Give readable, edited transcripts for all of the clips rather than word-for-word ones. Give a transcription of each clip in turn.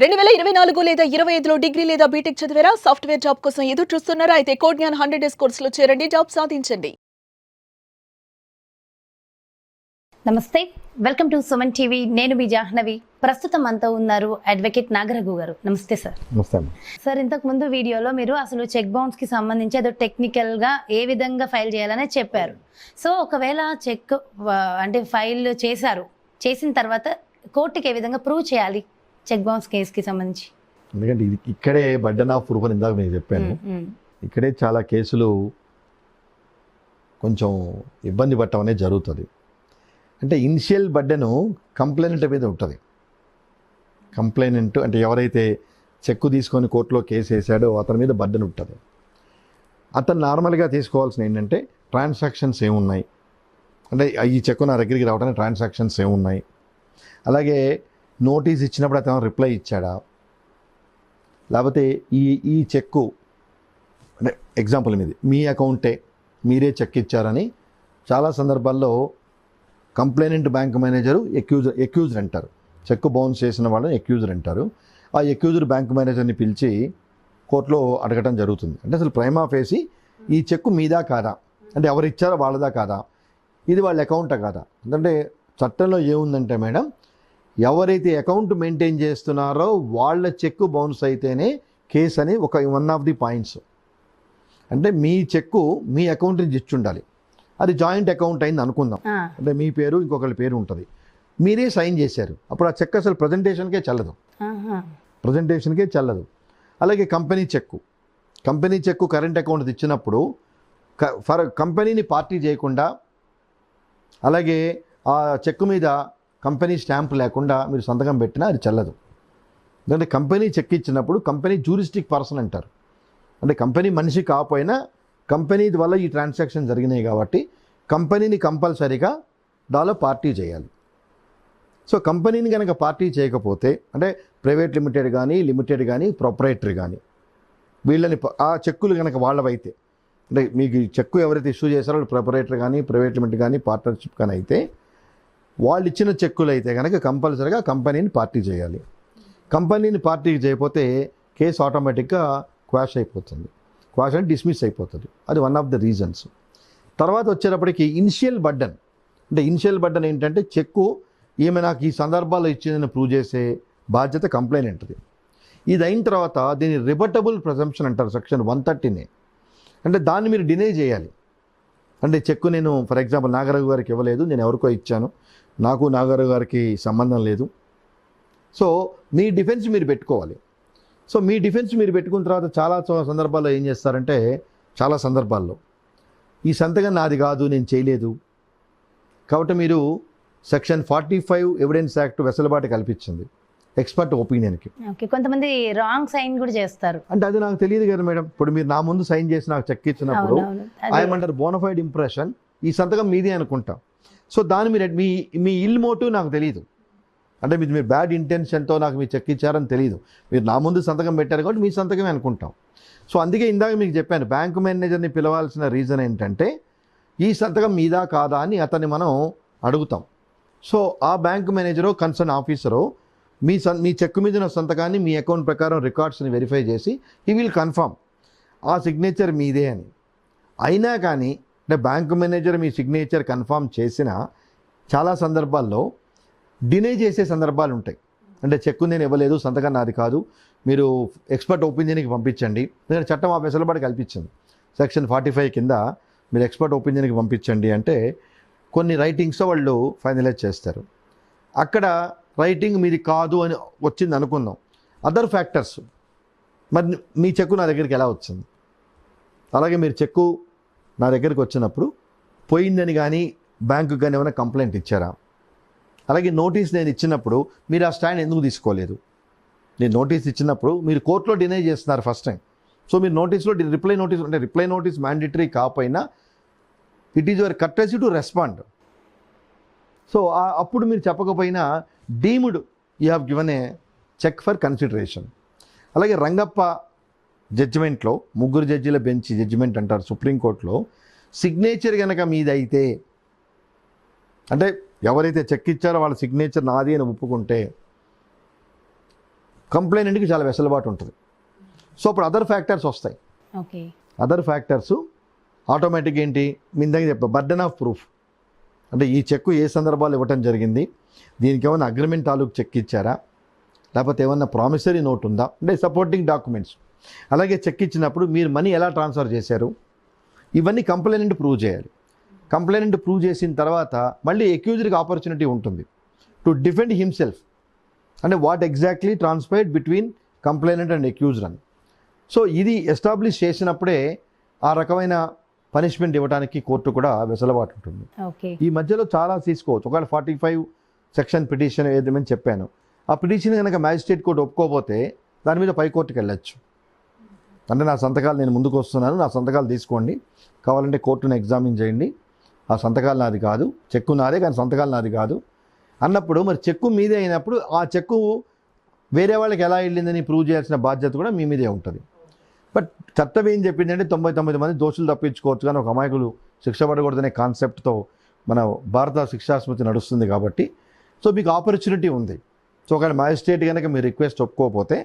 2024 లేదా 25లో డిగ్రీ లేదా బీటెక్ చదివారా? సాఫ్ట్‌వేర్ జాబ్ కోసం ఎదురు చూస్తున్నారా? అయితే కోడ్ జ్ఞాన్ 100 డేస్ కోర్సులో చేరండి. జాబ్ సాధించండి. నమస్తే, వెల్కమ్ టు సుమన్ టీవీ. నేను మీ జాహ్నవి. ప్రస్తుతం అంతా ఉన్నారు అడ్వకేట్ నాగరఘు గారు. నమస్తే సార్. నమస్తే సార్, ఇంతకు ముందు వీడియోలో మీరు అసలు చెక్ బౌన్స్ కి సంబంధించి ఏదో టెక్నికల్ గా ఏ విధంగా ఫైల్ చేయాలనే చెప్పారు. సో ఒకవేళ చెక్ అంటే ఫైల్ చేసిన తర్వాత కోర్టుకి ఏ విధంగా ప్రూవ్ చేయాలి చెక్ బౌన్స్ కేసుకి సంబంధించి? ఎందుకంటే ఇది ఇక్కడే బర్డెన్ ఆఫ్ ప్రూఫ్ అని ఇందాక నేను చెప్పాను. ఇక్కడే చాలా కేసులు కొంచెం ఇబ్బంది పడటం అనేది జరుగుతుంది. అంటే ఇనిషియల్ బర్డెను కంప్లైనెంట్ మీద ఉంటుంది. కంప్లైనెంట్ అంటే ఎవరైతే చెక్కు తీసుకొని కోర్టులో కేసు వేసాడో అతని మీద బర్డెన్ ఉంటుంది. అతను నార్మల్గా తీసుకోవాల్సిన ఏంటంటే ట్రాన్సాక్షన్స్ ఏమున్నాయి, అంటే ఈ చెక్కు నా దగ్గరికి రావడానికి ట్రాన్సాక్షన్స్ ఏమున్నాయి, అలాగే నోటీస్ ఇచ్చినప్పుడు అతను రిప్లై ఇచ్చాడా, లేకపోతే ఈ చెక్కు అంటే ఎగ్జాంపుల్ మీ అకౌంటే మీరే చెక్ ఇచ్చారని చాలా సందర్భాల్లో కంప్లైనెంట్ బ్యాంక్ మేనేజరు ఎక్యూజర్ అంటారు. చెక్కు బౌన్స్ చేసిన వాళ్ళని ఎక్యూజర్ అంటారు. ఆ ఎక్యూజర్ బ్యాంక్ మేనేజర్ని పిలిచి కోర్టులో అడగటం జరుగుతుంది. అంటే అసలు ప్రైమా ఫేసి ఈ చెక్కు మీదా కాదా, అంటే ఎవరు ఇచ్చారో వాళ్ళదా కాదా, ఇది వాళ్ళ అకౌంటా కాదా. ఎందుకంటే చట్టంలో ఏముందంటే మేడం, ఎవరైతే అకౌంట్ మెయింటైన్ చేస్తున్నారో వాళ్ళ చెక్కు బౌన్స్ అయితేనే కేసు అని వన్ ఆఫ్ ది పాయింట్స్. అంటే మీ చెక్కు మీ అకౌంట్ నుంచి ఇచ్చి ఉండాలి. అది జాయింట్ అకౌంట్ అయింది అనుకుందాం. అంటే మీ పేరు ఇంకొకరి పేరు ఉంటుంది, మీరే సైన్ చేశారు. అప్పుడు ఆ చెక్ అసలు ప్రజెంటేషన్కే చెల్లదు. అలాగే కంపెనీ చెక్కు కరెంట్ అకౌంట్ ఇచ్చినప్పుడు కంపెనీని పార్టీ చేయకుండా, అలాగే ఆ చెక్కు మీద కంపెనీ స్టాంప్ లేకుండా మీరు సంతకం పెట్టినా అది చెల్లదు. ఎందుకంటే కంపెనీ చెక్ ఇచ్చినప్పుడు కంపెనీ జ్యూరిస్టిక్ పర్సన్ అంటారు. అంటే కంపెనీ మనిషి కాకపోయినా కంపెనీ వల్ల ఈ ట్రాన్సాక్షన్ జరిగినాయి కాబట్టి కంపెనీని కంపల్సరీగా దానిలో పార్టీ చేయాలి. సో కంపెనీని కనుక పార్టీ చేయకపోతే, అంటే ప్రైవేట్ లిమిటెడ్ కానీ ప్రొపరేటరీ కానీ వీళ్ళని ఆ చెక్కులు కనుక వాళ్ళవైతే, అంటే మీకు చెక్కు ఎవరైతే ఇష్యూ చేశారో వాళ్ళు ప్రొపరేటరీ కానీ ప్రైవేట్ లిమిటెడ్ కానీ పార్ట్నర్షిప్ కానీ అయితే వాళ్ళు ఇచ్చిన చెక్కులు అయితే కనుక కంపల్సరీగా కంపెనీని పార్టీ చేయాలి. కంపెనీని పార్టీ చేయకపోతే కేసు ఆటోమేటిక్గా క్వాష్ అంటే డిస్మిస్ అయిపోతుంది. అది వన్ ఆఫ్ ద రీజన్స్. తర్వాత వచ్చేటప్పటికి ఇనిషియల్ బర్డన్ ఏంటంటే చెక్కు ఈమె నాకు ఈ సందర్భాల్లో ఇచ్చిందని ప్రూవ్ చేసే బాధ్యత కంప్లైనెంట్ది. ఇది అయిన తర్వాత దీన్ని రిబటబుల్ ప్రెజంప్షన్ అంటారు, సెక్షన్ 130. అంటే దాన్ని మీరు డినై చేయాలి. అంటే చెక్కు నేను ఫర్ ఎగ్జాంపుల్ నాగరాజు గారికి ఇవ్వలేదు, నేను ఎవరికో ఇచ్చాను, నాకు నాగరాజు గారికి సంబంధం లేదు. సో మీ డిఫెన్స్ మీరు పెట్టుకోవాలి. సో మీ డిఫెన్స్ మీరు పెట్టుకున్న తర్వాత చాలా సందర్భాల్లో ఏం చేస్తారంటే, చాలా సందర్భాల్లో ఈ సంతకం నాది కాదు, నేను చేయలేదు, కాబట్టి మీరు సెక్షన్ 45 ఎవిడెన్స్ యాక్ట్ వెసులుబాటు కల్పించింది ఎక్స్పర్ట్ ఒపీనియన్కి. కొంతమంది రాంగ్ సైన్ కూడా చేస్తారు. అంటే అది నాకు తెలియదు కదా మేడం. ఇప్పుడు మీరు నా ముందు సైన్ చేసి నాకు చెక్ ఇచ్చినప్పుడు ఐఎమంటారు బోనఫైడ్ ఇంప్రెషన్, ఈ సంతకం మీదే అనుకుంటాం. సో దాని మీరు మీ ఇల్ మోటివ్ నాకు తెలియదు, అంటే మీరు బ్యాడ్ ఇంటెన్షన్తో నాకు మీరు చెక్ ఇచ్చారని తెలియదు. మీరు నా ముందు సంతకం పెట్టారు కాబట్టి మీ సంతకమే అనుకుంటాం. సో అందుకే ఇందాక మీకు చెప్పాను, బ్యాంకు మేనేజర్ని పిలవాల్సిన రీజన్ ఏంటంటే ఈ సంతకం మీదా కాదా అని అతన్ని మనం అడుగుతాం. సో ఆ బ్యాంకు మేనేజరు కన్సర్న్ ఆఫీసరు మీ చెక్ మీద ఉన్న సంతకాన్ని మీ అకౌంట్ ప్రకారం రికార్డ్స్ని వెరిఫై చేసి హీ విల్ కన్ఫర్మ్ ఆ సిగ్నేచర్ మీదే అని. అయినా కానీ అంటే బ్యాంకు మేనేజర్ మీ సిగ్నేచర్ కన్ఫర్మ్ చేసిన చాలా సందర్భాల్లో డినై చేసే సందర్భాలు ఉంటాయి. అంటే చెక్కు నేను ఇవ్వలేదు, సంతకం నాది కాదు, మీరు ఎక్స్పర్ట్ ఒపీనియన్కి పంపించండి. ఎందుకంటే చట్టం ఆ వెసులుబాటు కల్పించింది. సెక్షన్ 45 కింద మీరు ఎక్స్పర్ట్ ఒపీనియన్కి పంపించండి అంటే కొన్ని రైటింగ్స్ వాళ్ళు ఫైనలైజ్ చేస్తారు. అక్కడ రైటింగ్ మీది కాదు అని వచ్చింది అనుకుందాం, అదర్ ఫ్యాక్టర్స్, మరి మీ చెక్కు నా దగ్గరికి ఎలా వచ్చింది? అలాగే మీరు చెక్కు నా దగ్గరికి వచ్చినప్పుడు పోయిందని కానీ బ్యాంకుకి కానీ ఏమైనా కంప్లైంట్ ఇచ్చారా? అలాగే నోటీస్ నేను ఇచ్చినప్పుడు మీరు ఆ స్టాండ్ ఎందుకు తీసుకోలేదు? నేను నోటీస్ ఇచ్చినప్పుడు మీరు కోర్టులో డినై చేస్తున్నారు ఫస్ట్ టైం. సో మీరు నోటీస్లో రిప్లై నోటీస్ మ్యాండేటరీ కాకపోయినా it is your courtesy to respond. So అప్పుడు మీరు చెప్పకపోయినా deemed you have given a cheque for consideration. అలాగే రంగప్ప జడ్జిమెంట్లో 3 జడ్జీల బెంచ్ జడ్జిమెంట్ అంటారు సుప్రీంకోర్టులో, సిగ్నేచర్ కనుక మీదైతే, అంటే ఎవరైతే చెక్ ఇచ్చారో వాళ్ళ సిగ్నేచర్ నాది అని ఒప్పుకుంటే కంప్లైనెంట్కి చాలా వెసులుబాటు ఉంటుంది. సో అప్పుడు అదర్ ఫ్యాక్టర్స్ వస్తాయి. ఓకే. అదర్ ఫ్యాక్టర్స్ ఆటోమేటిక్ ఏంటి, మీ ఇందాక చెప్పా బర్డెన్ ఆఫ్ ప్రూఫ్, అంటే ఈ చెక్కు ఏ సందర్భాలు ఇవ్వటం జరిగింది, దీనికి ఏమైనా అగ్రిమెంట్ తాలూకు చెక్ ఇచ్చారా, లేకపోతే ఏమన్నా ప్రామిసరీ నోట్ ఉందా, అంటే సపోర్టింగ్ డాక్యుమెంట్స్. అలాగే చెక్ ఇచ్చినప్పుడు మీరు మనీ ఎలా ట్రాన్స్ఫర్ చేశారు, ఇవన్నీ కంప్లైనెంట్ ప్రూవ్ చేయాలి. కంప్లైనెంట్ ప్రూవ్ చేసిన తర్వాత మళ్ళీ అక్యూజ్డ్కి ఆపర్చునిటీ ఉంటుంది టు డిఫెండ్ హిమ్సెల్ఫ్, అంటే what exactly transpired between complainant and accused అని. సో ఇది ఎస్టాబ్లిష్ చేసినప్పుడే ఆ రకమైన పనిష్మెంట్ ఇవ్వడానికి కోర్టు కూడా వెసులుబాటు ఉంటుంది. ఓకే. ఈ మధ్యలో చాలా తీసుకోవచ్చు. ఒకవేళ 45 సెక్షన్ పిటిషన్ ఏదేమని చెప్పాను, ఆ పిటిషన్ కనుక మ్యాజిస్ట్రేట్ కోర్టు ఒప్పుకోకపోతే దాని మీద పైకోర్టుకి వెళ్ళచ్చు. అంటే నా సంతకాలు నేను ముందుకు వస్తున్నాను, నా సంతకాలు తీసుకోండి, కావాలంటే కోర్టును ఎగ్జామిన్ చేయండి, ఆ సంతకాలు నాది కాదు, చెక్కు నాదే కానీ సంతకాలు నాది కాదు అన్నప్పుడు, మరి చెక్కు మీదే అయినప్పుడు ఆ చెక్కు వేరే వాళ్ళకి ఎలా వెళ్ళిందని ప్రూవ్ చేయాల్సిన బాధ్యత కూడా మీ మీదే ఉంటుంది. బట్ చట్టం ఏం చెప్పిందంటే 99 మంది దోషులు తప్పించుకోవచ్చు కానీ ఒక అమాయకులు శిక్ష పడకూడదనే కాన్సెప్ట్తో మన భారత శిక్షాస్మృతి నడుస్తుంది కాబట్టి సో మీకు ఆపర్చునిటీ ఉంది. సో ఒకవేళ మ్యాజిస్ట్రేట్ కనుక మీ రిక్వెస్ట్ ఒప్పుకోకపోతే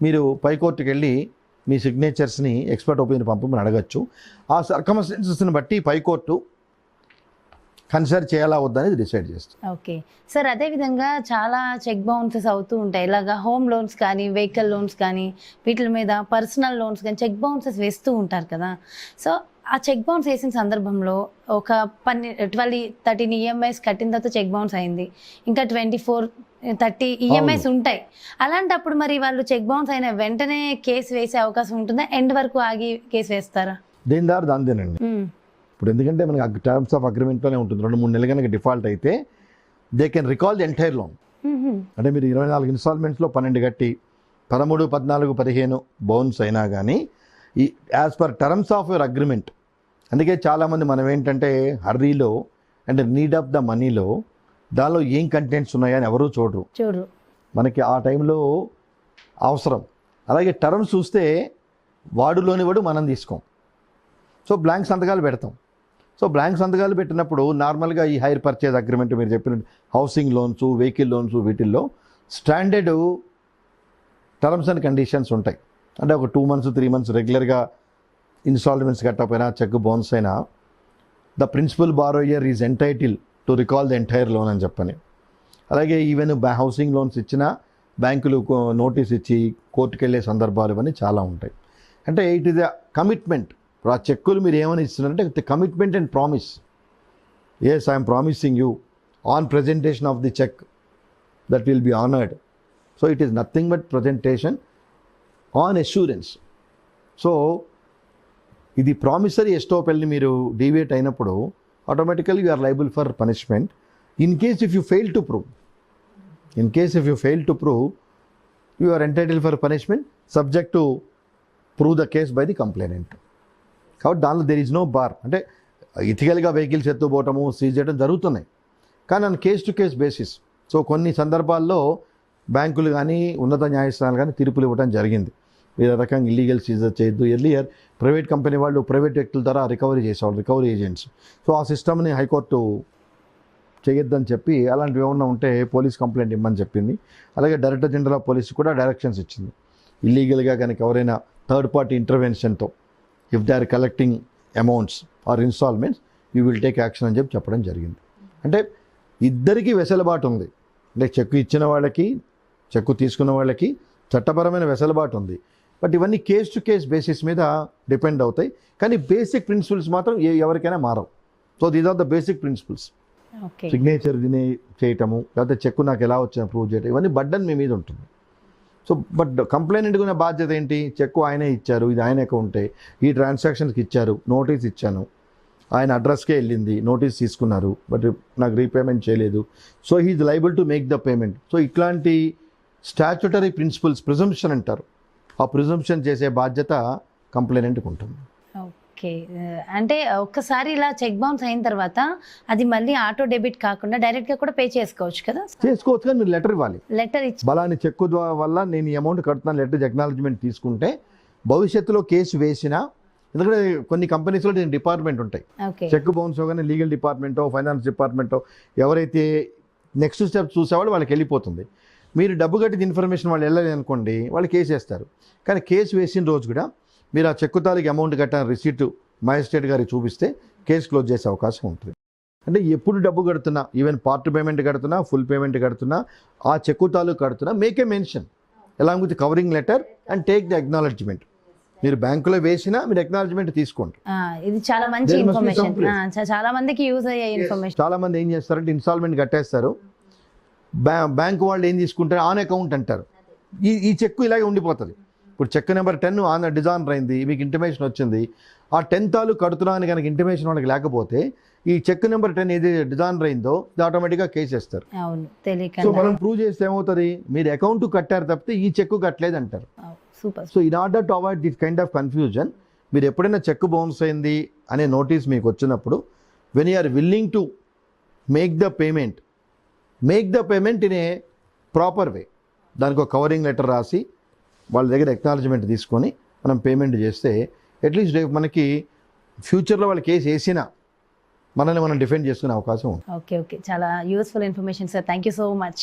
మీరు పైకోర్టుకి వెళ్ళి మీ సిగ్నేచర్స్ని ఎక్స్పర్ట్ ఒపీనియన్ పంపమని అడగచ్చు. ఆ సర్కమ్స్టెన్సెస్ని బట్టి పైకోర్టు కన్సిడర్ చేయాలా వద్దనేది డిసైడ్ చేస్తుంది. ఓకే సార్, అదేవిధంగా చాలా చెక్ బౌన్సెస్ అవుతూ ఉంటాయి. ఇలాగా హోమ్ లోన్స్ కానీ, వెహికల్ లోన్స్ కానీ, వీటి మీద పర్సనల్ లోన్స్ కానీ చెక్ బౌన్సెస్ వేస్తూ ఉంటారు కదా. సో ఆ చెక్ బౌన్స్ వేసిన సందర్భంలో ఒక 12-13 ఈఎంఐస్ కట్టిన తర్వాత చెక్ బౌన్స్ అయింది, ఇంకా 24-30 ఈఎంఐస్ ఉంటాయి. అలాంటప్పుడు మరి వాళ్ళు చెక్ బౌన్స్ అయిన వెంటనే కేసు వేసే అవకాశం ఉంటుందా, ఎండ్ వరకు ఆగి కేసు వేస్తారా? దేని దారి దాందేనండి. ఇప్పుడు ఎందుకంటే మనకి టర్మ్స్ ఆఫ్ అగ్రిమెంట్లోనే ఉంటుంది, 2-3 నెలలు కనుక డిఫాల్ట్ అయితే they can recall the entire loan. అంటే మీరు 24 ఇన్స్టాల్మెంట్స్లో 12 కట్టి 13, 14, 15 బౌన్స్ అయినా కానీ ఈ as per terms of your agreement. అందుకే చాలామంది మనం ఏంటంటే హర్రీలో అంటే నీడ్ ఆఫ్ ద మనీలో దానిలో ఏం కంటెంట్స్ ఉన్నాయని ఎవరూ చూడరు. మనకి ఆ టైంలో అవసరం. అలాగే టర్మ్స్ చూస్తే వాడులోని వాడు మనం తీసుకోం. సో బ్లాంక్ సంతకాలు పెడతాం. సో బ్లాంక్ సంతకాలు పెట్టినప్పుడు నార్మల్గా ఈ హైర్ పర్చేజ్ అగ్రిమెంట్ మీరు చెప్పిన హౌసింగ్ లోన్స్, వెహికల్ లోన్స్, వీటిల్లో స్టాండర్డ్ టర్మ్స్ అండ్ కండిషన్స్ ఉంటాయి. అంటే ఒక 2 months 3 months రెగ్యులర్గా ఇన్స్టాల్మెంట్స్ కట్టకపోయినా చెక్ బౌన్స్ అయినా the principal borrower is entitle to recall the entire loan అని చెప్పని. అలాగే ఈవెన్ హౌసింగ్ లోన్స్ ఇచ్చినా బ్యాంకులు నోటీస్ ఇచ్చి కోర్టుకు వెళ్ళే సందర్భాలు ఇవన్నీ చాలా ఉంటాయి. అంటే ఇట్ ఈస్ ఎ కమిట్మెంట్. ఇప్పుడు ఆ చెక్కులు మీరు ఏమని ఇస్తున్నారంటే commitment and promise. Yes, I'm promising you on presentation of the cheque that will be honoured. So it is nothing but presentation on assurance. So ఇది ప్రామిసరీ ఎస్టోపెల్ని మీరు డీవియేట్ అయినప్పుడు automatically you are liable for punishment in case if you fail to prove. In case if you fail to prove you are entitle for punishment subject to prove the case by the complainant. కాబట్టి దానిలో there is no bar. అంటే ఇథికల్గా vehicles ఎత్తుపోవటము, seize చేయడం జరుగుతున్నాయి కానీ on case to case basis. So కొన్ని సందర్భాల్లో బ్యాంకులు కానీ ఉన్నత న్యాయస్థానాలు కానీ తీర్పులు ఇవ్వడం జరిగింది, వేరే రకంగా ఇల్లీగల్ సీజర్ చేయొద్దు. ఎర్లియర్ ప్రైవేట్ కంపెనీ వాళ్ళు ప్రైవేట్ వ్యక్తుల ద్వారా రికవరీ చేసేవాళ్ళు, రికవరీ ఏజెంట్స్. సో ఆ సిస్టమ్ని హైకోర్టు చేయొద్దని చెప్పి అలాంటివి ఏమన్నా ఉంటే పోలీస్ కంప్లైంట్ ఇవ్వమని చెప్పింది. అలాగే డైరెక్టర్ జనరల్ ఆఫ్ పోలీస్ కూడా డైరెక్షన్స్ ఇచ్చింది, ఇల్లీగల్గా కనుక ఎవరైనా థర్డ్ పార్టీ ఇంటర్వెన్షన్తో if they are collecting amounts or instalments you will take action అని చెప్పడం జరిగింది. అంటే ఇద్దరికీ వెసులుబాటు ఉంది. అంటే చెక్కు ఇచ్చిన వాళ్ళకి, చెక్కు తీసుకున్న వాళ్ళకి చట్టపరమైన వెసులుబాటు ఉంది. బట్ ఇవన్నీ కేస్ టు కేస్ బేసిస్ మీద డిపెండ్ అవుతాయి. కానీ బేసిక్ ప్రిన్సిపల్స్ మాత్రం ఎవరికైనా మారవు. So these are the basic principles. Signature దీని చేయటము, లేకపోతే చెక్కు నాకు ఎలా వచ్చినా ప్రూవ్ చేయటం, ఇవన్నీ బర్డన్ మీ మీద ఉంటుంది. సో బట్ కంప్లైనెంట్కి ఉన్న బాధ్యత ఏంటి? చెక్కు ఆయనే ఇచ్చారు, ఇది ఆయన అకౌంటే, ఈ ట్రాన్సాక్షన్స్కి ఇచ్చారు, నోటీస్ ఇచ్చాను, ఆయన అడ్రస్కే వెళ్ళింది, నోటీస్ తీసుకున్నారు, బట్ నాకు రీపేమెంట్ చేయలేదు, so he is liable to make the payment. So ఇట్లాంటి స్టాట్యుటరీ ప్రిన్సిపల్స్, ప్రిజంప్షన్ అంటారు, ఆ ప్రిజంప్షన్ చేసే బాధ్యత కంప్లైనెంట్కి ఉంటుంది. ఓకే, అంటే ఒక్కసారి ఇలా చెక్ బౌన్స్ అయిన తర్వాత అది మళ్ళీ ఆటో డెబిట్ కాకుండా డైరెక్ట్గా కూడా పే చేసుకోవచ్చు కదా? చేసుకోవచ్చు, కానీ మీరు లెటర్ ఇవ్వాలి. లెటర్ ఇచ్చి బలాని చెక్కు వల్ల నేను ఈ అమౌంట్ కడుతున్నాను, లెటర్ అక్నాలజ్మెంట్ తీసుకుంటే భవిష్యత్తులో కేసు వేసినా, ఎందుకంటే కొన్ని కంపెనీస్లో దీని డిపార్ట్మెంట్ ఉంటాయి, చెక్ బౌన్స్ కానీ లీగల్ డిపార్ట్మెంటో ఫైనాన్స్ డిపార్ట్మెంటో ఎవరైతే నెక్స్ట్ స్టెప్ చూసేవాళ్ళు వాళ్ళకి వెళ్ళిపోతుంది. మీరు డబ్బు కట్టిన ఇన్ఫర్మేషన్ వాళ్ళు వెళ్ళలేదు అనుకోండి, వాళ్ళు కేసు వేస్తారు. కానీ కేసు వేసిన రోజు కూడా మీరు ఆ చెక్కు తాలూకు అమౌంట్ కట్టిన రిసీట్ మ్యాజిస్ట్రేట్ గారికి చూపిస్తే కేసు క్లోజ్ చేసే అవకాశం ఉంటుంది. అంటే ఎప్పుడు డబ్బు కడుతున్నా, ఈవెన్ పార్ట్ పేమెంట్ కడుతున్నా, ఫుల్ పేమెంట్ కడుతున్నా, ఆ చెక్కు తాలూకు కడుతున్నా, make a mention along with covering letter and take the acknowledgement. మీరు బ్యాంకులో వేసినా మీరు అక్నాలెడ్జ్మెంట్ తీసుకోండి. ఇది చాలా మంచి There must be information, some place. చాలా మందికి యూజ్ అయ్యే ఇన్ఫర్మేషన్. చాలా మంది ఏం చేస్తారంటే ఇన్స్టాల్మెంట్ కట్టేస్తారు, బ్యాంకు వాళ్ళు ఏం తీసుకుంటారు ఆన్ అకౌంట్ అంటారు. ఈ చెక్కు ఇలాగే ఉండిపోతుంది. ఇప్పుడు చెక్ నెంబర్ 10 ఆన్ డిజాయినర్ అయింది, మీకు ఇంటిమేషన్ వచ్చింది, ఆ 10 తాలూకు కడుతున్నా అని కనుక ఇంటిమేషన్ వాళ్ళకి లేకపోతే ఈ చెక్ నెంబర్ 10 ఏది డిజాయినర్ అయిందో ఇది ఆటోమేటిక్గా కేసు వేస్తారు. అవును, సో తెలియక మనం ప్రూవ్ చేస్తే ఏమవుతుంది, మీరు అకౌంట్ కట్టారు తప్పితే ఈ చెక్కు కట్టలేదు అంటారు. Super. So in order to avoid this kind of confusion, మీరు ఎప్పుడైనా చెక్ బౌన్స్ అయింది అనే నోటీస్ మీకు వచ్చినప్పుడు when you are willing to make the payment in a proper way, దానికి ఒక కవరింగ్ లెటర్ రాసి వాళ్ళ దగ్గర ఎక్నాలజ్మెంట్ తీసుకొని మనం పేమెంట్ చేస్తే అట్లీస్ట్ రేపు మనకి ఫ్యూచర్లో వాళ్ళు కేసు వేసినా మనల్ని మనం డిఫెండ్ చేసుకునే అవకాశం ఉంది. ఓకే, చాలా useful information sir. Thank you so much.